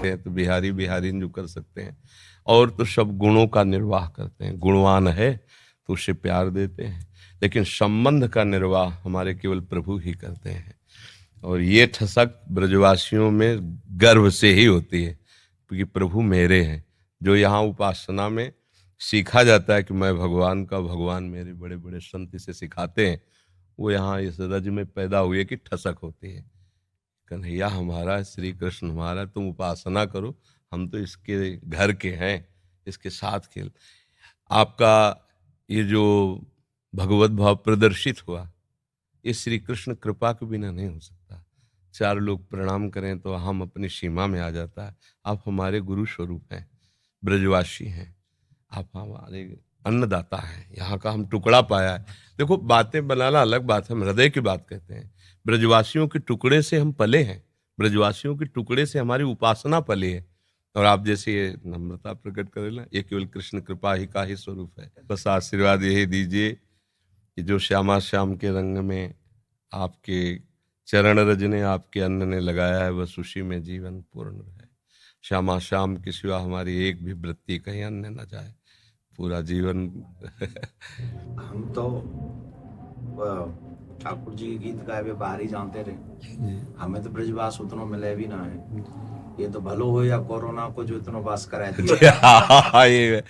सकते हैं तो बिहारी बिहारीन जो कर सकते हैं, और तो सब गुणों का निर्वाह करते हैं। गुणवान है तो उसे प्यार देते हैं, लेकिन संबंध का निर्वाह हमारे केवल प्रभु ही करते हैं। और ये ठसक ब्रजवासियों में गर्व से ही होती है, क्योंकि प्रभु मेरे हैं। जो यहाँ उपासना में सीखा जाता है कि मैं भगवान का, भगवान मेरे, बड़े बड़े संत इसे सिखाते हैं, वो यहाँ इस रज में पैदा हुए कि ठसक होती है। कन्हैया हमारा, श्री कृष्ण हमारा, तुम उपासना करो, हम तो इसके घर के हैं, इसके साथ खेल। आपका ये जो भगवत भाव प्रदर्शित हुआ, ये श्री कृष्ण कृपा के बिना नहीं हो सकता। चार लोग प्रणाम करें तो हम अपनी सीमा में आ जाता है। आप हमारे गुरु स्वरूप हैं, ब्रजवासी हैं, आप हमारे अन्नदाता हैं, यहाँ का हम टुकड़ा पाया है। देखो, बातें बनाना अलग बात है, हम हृदय की बात कहते हैं। ब्रजवासियों के टुकड़े से हम पले हैं, ब्रजवासियों के टुकड़े से हमारी उपासना पली है। और आप जैसे ये नम्रता प्रकट करें, ये केवल कृष्ण कृपा ही का ही स्वरूप है। बस आशीर्वाद यही दीजिए कि जो श्यामा श्याम के रंग में आपके चरण रज ने, आपके अन्न ने लगाया है, बस उसी में जीवन पूर्ण है। श्यामा श्याम की सिवा हमारी एक भी वृत्ति कहीं अन्य न जाए, पूरा जीवन। हम तो ठाकुर जी के गीत गाए हुए बाहर ही जानते रहे, हमें तो ब्रजवास उतना मिले भी ना है। ये तो भलो हो या कोरोना को जो इतना वास कराए दिया। ये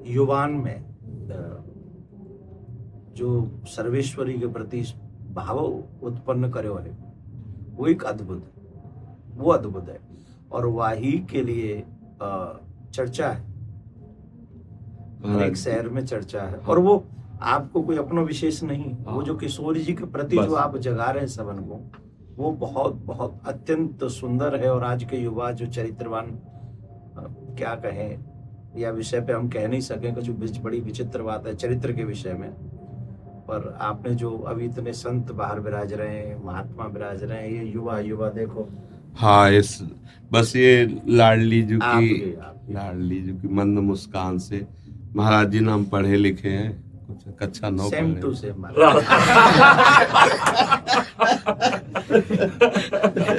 युवान में जो सर्वेश्वरी के प्रति भाव उत्पन्न करे है, वो एक अद्भुत है, वो अद्भुत है। और वाही के लिए चर्चा है, हर एक शहर में चर्चा है। और वो आपको कोई अपना विशेष नहीं, वो जो किशोर जी के प्रति जो आप जगा रहे हैं सबन को, वो बहुत बहुत अत्यंत सुंदर है। और आज के युवा जो चरित्रवान, क्या कहें, या विषय पे हम कह नहीं सकें, कुछ बड़ी विचित्र बात है चरित्र के विषय में। पर आपने जो अभी इतने संत बाहर विराज रहे हैं, महात्मा विराज रहे हैं, ये युवा देखो। हाँ, इस बस ये लाडली जी की मंद मुस्कान से, महाराज जी नाम पढ़े लिखे हैं, कुछ कक्षा 9 सेम टू सेम।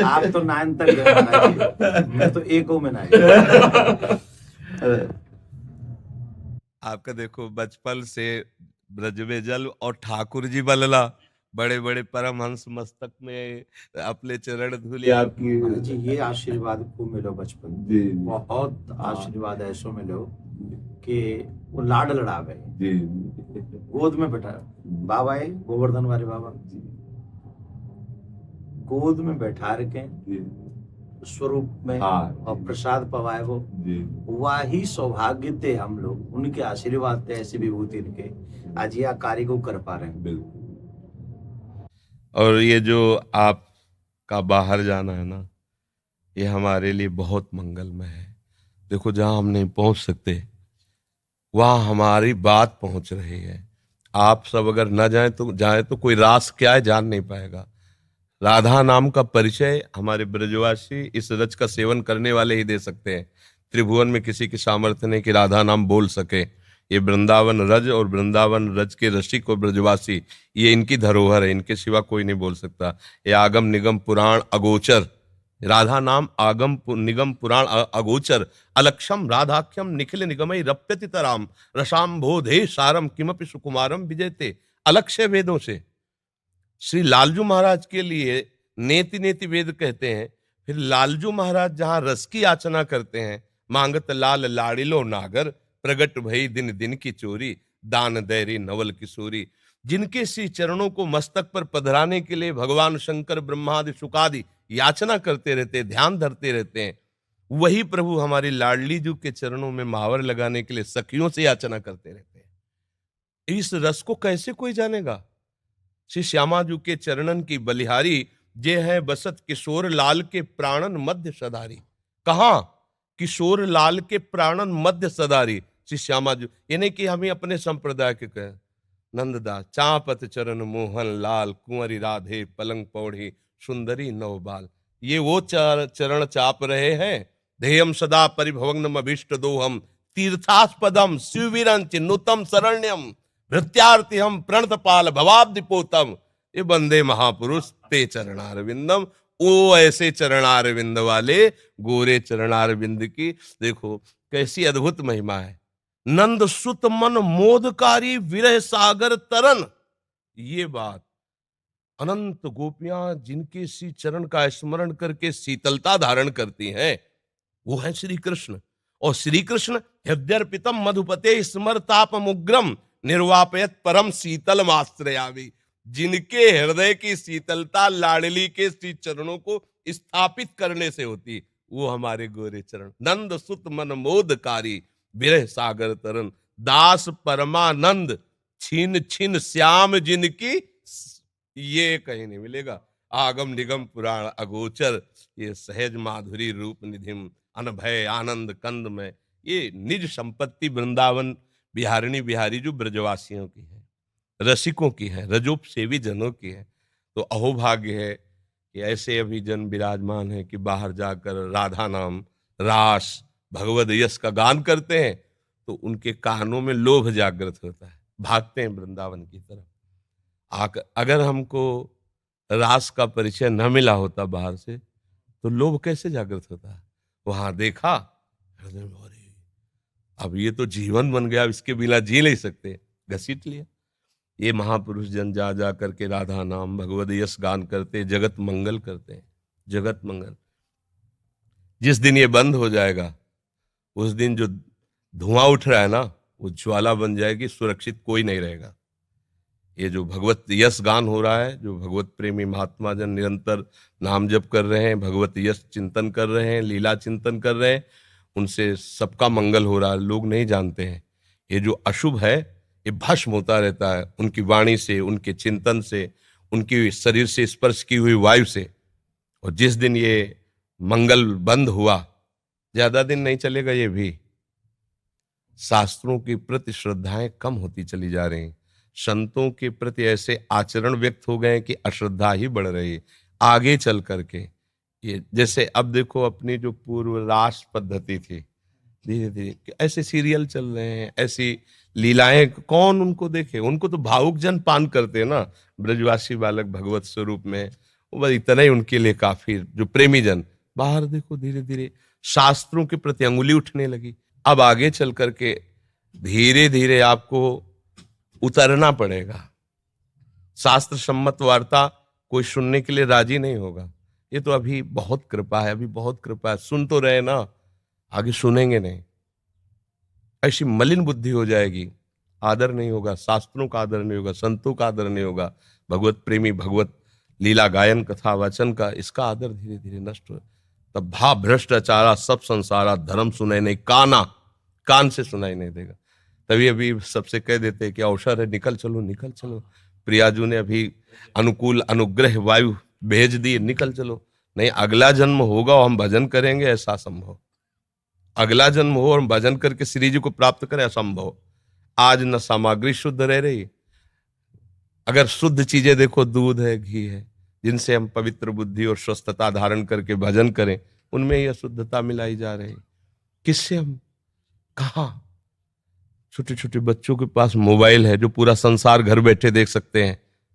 आप तो 9 तक गए, मैं तो 1 में नहीं। आपका देखो, बचपन से ब्रज में जल और ठाकुर जी बलला, बड़े बड़े परमहंस मस्तक में अपने चरण धूले आपकी जी। ये आशीर्वाद को मिलो बचपन, बहुत आशीर्वाद ऐसो मिलो कि वो लाड लड़ावे, गोद में बैठा बाबा है, गोवर्धन वाले बाबा, गोद में बैठा रखे स्वरूप में, और प्रसाद पवाए वो, वही सौभाग्य थे हम लोग, उनके आशीर्वाद थे, ऐसी विभूति इनके आज यह कार्य को कर पा रहे हैं। बिल्कुल। और ये जो आपका बाहर जाना है ना, ये हमारे लिए बहुत मंगलमय है। देखो, जहां हम नहीं पहुंच सकते वहां हमारी बात पहुंच रही है। आप सब अगर न जाए तो कोई रास क्या है जान नहीं पाएगा। राधा नाम का परिचय हमारे ब्रजवासी इस रज का सेवन करने वाले ही दे सकते हैं। त्रिभुवन में किसी की सामर्थ्य नहीं कि राधा नाम बोल सके। ये वृंदावन रज और वृंदावन रज के रसिक और ब्रजवासी, ये इनकी धरोहर है, इनके सिवा कोई नहीं बोल सकता। ये आगम निगम पुराण अगोचर, राधा नाम आगम निगम पुराण अगोचर, अलक्षम राधाख्यम निखिल निगमई रप्यति तराम, रसाम्भोधे सारम किमपि सुकुमारम विजयते। अलक्ष्य वेदों से श्री लालजू महाराज के लिए नेति नेति वेद कहते हैं। फिर लालजू महाराज जहां रस की याचना करते हैं, मांगत लाल लाड़िलो नागर, प्रगट भई दिन दिन की चोरी, दान दैरी नवल किशोरी। जिनके श्री चरणों को मस्तक पर पधराने के लिए भगवान शंकर ब्रह्मादि शुकादि याचना करते रहते, ध्यान धरते रहते हैं, वही प्रभु हमारी लाडली जू के चरणों में महावर लगाने के लिए सखियों से याचना करते रहते हैं। इस रस को कैसे कोई जानेगा? श्री श्यामा जू के चरणन की बलिहारी जे है बसत किशोर लाल के प्राणन मध्य सदारी। कहा? किशोर लाल के प्राणन मध्य सदारी श्री श्यामा जू। ये नहीं कि हमें अपने संप्रदाय के कहें, नंददास चापत चरण मोहन लाल, कुंवरी राधे पलंग पौड़ी सुंदरी नवबाल। ये वो चरण चाप रहे हैं। ध्येयम सदा परिभवग्नम अभीष्ट दोहम, तीर्थास्पदम शिववीरंच नुतम शरण्यम, भृत्यार्थी हम प्रणतपाल भवाब्दिपोतम। ये बंदे महापुरुष ते चरणारविंदम, वो ऐसे चरणारविंद वाले गोरे चरणारविंद की देखो कैसी अद्भुत महिमा है। नंद सुत मन मोदकारी विरह सागर तरन, ये बात अनंत गोपियां जिनके श्री चरण का स्मरण करके शीतलता धारण करती हैं, वो है श्री कृष्ण। और श्री कृष्ण हृदयर्पितम मधुपते स्मरतापमुग्रम निर्वापयत परम शीतल आश्रयामि, जिनके हृदय की शीतलता लाडली के श्री चरणों को स्थापित करने से होती, वो हमारे गोरे चरण। नंद सुत मन मोदकारी विरह सागर तरन, दास परमानंद छीन छीन श्याम जिनकी, ये कहीं नहीं मिलेगा। आगम निगम पुराण अगोचर, ये सहज माधुरी रूप निधिम अनभय आनंद कंद में, ये निज संपत्ति वृंदावन बिहारिणी बिहारी जो ब्रजवासियों की है, रसिकों की है, रजोप सेवी जनों की है। तो अहोभाग्य है कि ऐसे अभी जन विराजमान है कि बाहर जाकर राधा नाम रास भगवद यश का गान करते हैं तो उनके कानों में लोभ जागृत होता है, भागते हैं वृंदावन की तरफ। अगर हमको रास का परिचय न मिला होता बाहर से तो लोभ कैसे जागृत होता है। वहां देखा, अरे अब ये तो जीवन बन गया, इसके बिना जी नहीं सकते, घसीट लिया। ये महापुरुष जन जा जा करके राधा नाम भगवद यश गान करते, जगत मंगल करते हैं, जगत मंगल। जिस दिन ये बंद हो जाएगा उस दिन जो धुआं उठ रहा है ना, वो ज्वाला बन जाएगी, सुरक्षित कोई नहीं रहेगा। ये जो भगवत यश गान हो रहा है, जो भगवत प्रेमी महात्मा जन निरंतर नाम जप कर रहे हैं, भगवत यश चिंतन कर रहे हैं, लीला चिंतन कर रहे हैं, उनसे सबका मंगल हो रहा है। लोग नहीं जानते हैं ये जो अशुभ है ये भस्म होता रहता है उनकी वाणी से, उनके चिंतन से, उनकी शरीर से स्पर्श की हुई वायु से। और जिस दिन ये मंगल बंद हुआ, ज्यादा दिन नहीं चलेगा, ये भी शास्त्रों के प्रति श्रद्धाएं कम होती चली जा रही, संतों के प्रति ऐसे आचरण व्यक्त हो गए कि अश्रद्धा ही बढ़ रही आगे चल करके। ये जैसे अब देखो अपनी जो पूर्व रास पद्धति थी, धीरे धीरे ऐसे सीरियल चल रहे हैं, ऐसी लीलाएं, कौन उनको देखे। उनको तो भावुक जन पान करते हैं ना, ब्रजवासी बालक भगवत स्वरूप में, वो बस इतना ही उनके लिए काफी। जो प्रेमी जन बाहर देखो धीरे धीरे शास्त्रों के प्रति अंगुली उठने लगी। अब आगे चल करके धीरे धीरे आपको उतरना पड़ेगा। शास्त्र सम्मत वार्ता कोई सुनने के लिए राजी नहीं होगा। ये तो अभी बहुत कृपा है, अभी बहुत कृपा है, सुन तो रहे ना, आगे सुनेंगे नहीं। ऐसी मलिन बुद्धि हो जाएगी, आदर नहीं होगा, शास्त्रों का आदर नहीं होगा, संतों का आदर नहीं होगा, भगवत प्रेमी भगवत लीला गायन कथा वचन का, इसका आदर धीरे धीरे नष्ट हो। तब भा भ्रष्टाचारा सब संसारा, धर्म सुनाई नहीं काना, कान से सुनाई नहीं देगा। तभी अभी सबसे कह देते कि अवसर है, निकल चलो निकल चलो। प्रियाजू ने अभी अनुकूल अनुग्रह वायु भेज दी, निकल चलो। नहीं, अगला जन्म होगा और हम भजन करेंगे, ऐसा संभव। अगला जन्म हो और हम भजन करके श्री जी को प्राप्त करें, असंभव। आज न सामग्री शुद्ध रह रही। अगर शुद्ध चीजें देखो, दूध है, घी है, जिनसे हम पवित्र बुद्धि और स्वस्थता धारण करके भजन करें, उनमें यह शुद्धता मिलाई जा रही। किससे हम कहा? छोटे छोटे बच्चों के पास मोबाइल है जो पूरा संसार घर बैठे देख सकते हैं।